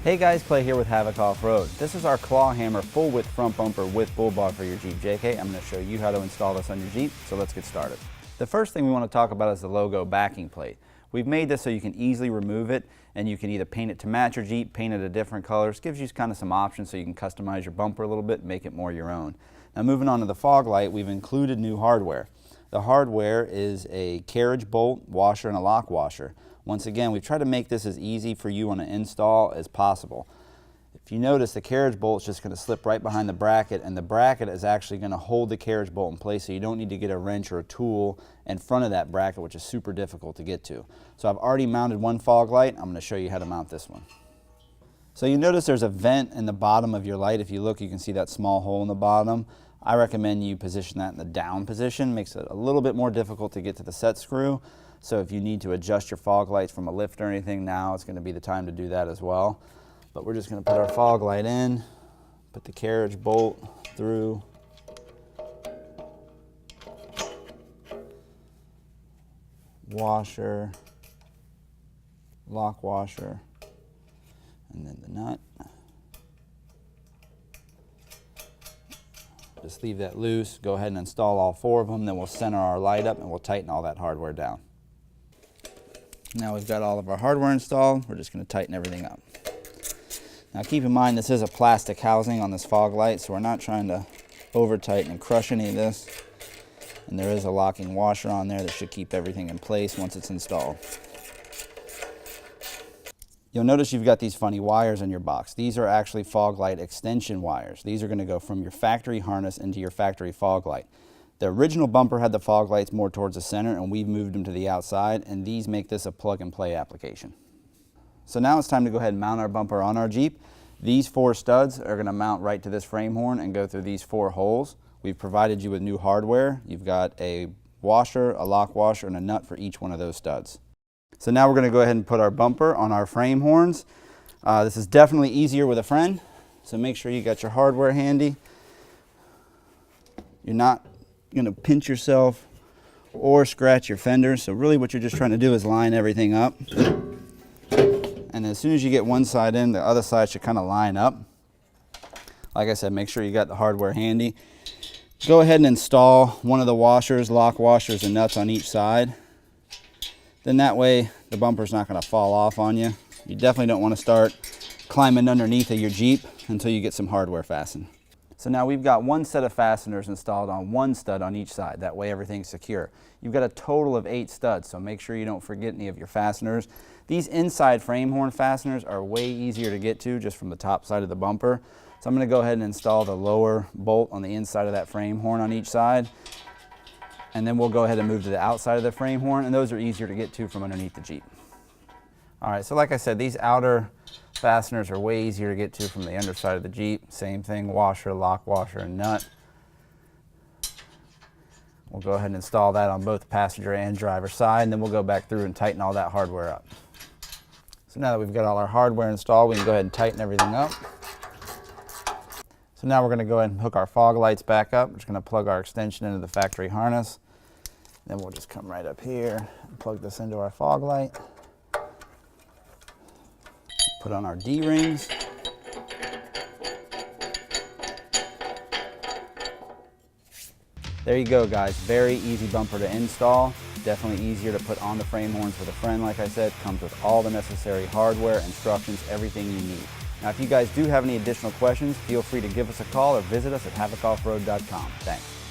Hey guys, Clay here with Havoc Offroad. This is our Clawhammer full width front bumper with bull bar for your Jeep JK. I'm going to show you how to install this on your Jeep, so let's get started. The first thing we want to talk about is the logo backing plate. We've made this so you can easily remove it, and you can either paint it to match your Jeep, paint it a different colors. Gives you kind of some options so you can customize your bumper a little bit and make it more your own. Now moving on to the fog light, we've included new hardware. The hardware is a carriage bolt, washer, and a lock washer. Once again, we've tried to make this as easy for you on an install as possible. If you notice, the carriage bolt is just going to slip right behind the bracket, and the bracket is actually going to hold the carriage bolt in place, so you don't need to get a wrench or a tool in front of that bracket, which is super difficult to get to. So I've already mounted one fog light. I'm going to show you how to mount this one. So you notice there's a vent in the bottom of your light. If you look, you can see that small hole in the bottom. I recommend you position that in the down position. Makes it a little bit more difficult to get to the set screw. So if you need to adjust your fog lights from a lift or anything, now it's going to be the time to do that as well. But we're just going to put our fog light in, put the carriage bolt through, washer, lock washer, and then the nut. Just leave that loose, go ahead and install all four of them, then we'll center our light up and we'll tighten all that hardware down. Now we've got all of our hardware installed, we're just going to tighten everything up. Now keep in mind this is a plastic housing on this fog light, so we're not trying to over tighten and crush any of this. And there is a locking washer on there that should keep everything in place once it's installed. You'll notice you've got these funny wires in your box. These are actually fog light extension wires. These are going to go from your factory harness into your factory fog light. The original bumper had the fog lights more towards the center, and we've moved them to the outside, and these make this a plug and play application. So now it's time to go ahead and mount our bumper on our Jeep. These four studs are going to mount right to this frame horn and go through these four holes. We've provided you with new hardware. You've got a washer, a lock washer, and a nut for each one of those studs. So now we're going to go ahead and put our bumper on our frame horns. This is definitely easier with a friend, so make sure you got your hardware handy. You're not going to pinch yourself or scratch your fenders, so really what you're just trying to do is line everything up. And as soon as you get one side in, the other side should kind of line up. Like I said, make sure you got the hardware handy. Go ahead and install one of the washers, lock washers, and nuts on each side. Then that way the bumper's not going to fall off on you. You definitely don't want to start climbing underneath of your Jeep until you get some hardware fastened. So now we've got one set of fasteners installed on one stud on each side. That way everything's secure. You've got a total of 8 studs, so make sure you don't forget any of your fasteners. These inside frame horn fasteners are way easier to get to just from the top side of the bumper. So I'm going to go ahead and install the lower bolt on the inside of that frame horn on each side. And then we'll go ahead and move to the outside of the frame horn, and those are easier to get to from underneath the Jeep. All right, so like I said, these outer fasteners are way easier to get to from the underside of the Jeep. Same thing, washer, lock washer, and nut. We'll go ahead and install that on both passenger and driver side, and then we'll go back through and tighten all that hardware up. So now that we've got all our hardware installed, we can go ahead and tighten everything up. So now we're going to go ahead and hook our fog lights back up. We're just going to plug our extension into the factory harness. Then we'll just come right up here and plug this into our fog light. Put on our D-rings. There you go, guys. Very easy bumper to install. Definitely easier to put on the frame horns with a friend, like I said. Comes with all the necessary hardware, instructions, everything you need. Now, if you guys do have any additional questions, feel free to give us a call or visit us at havocoffroad.com. Thanks.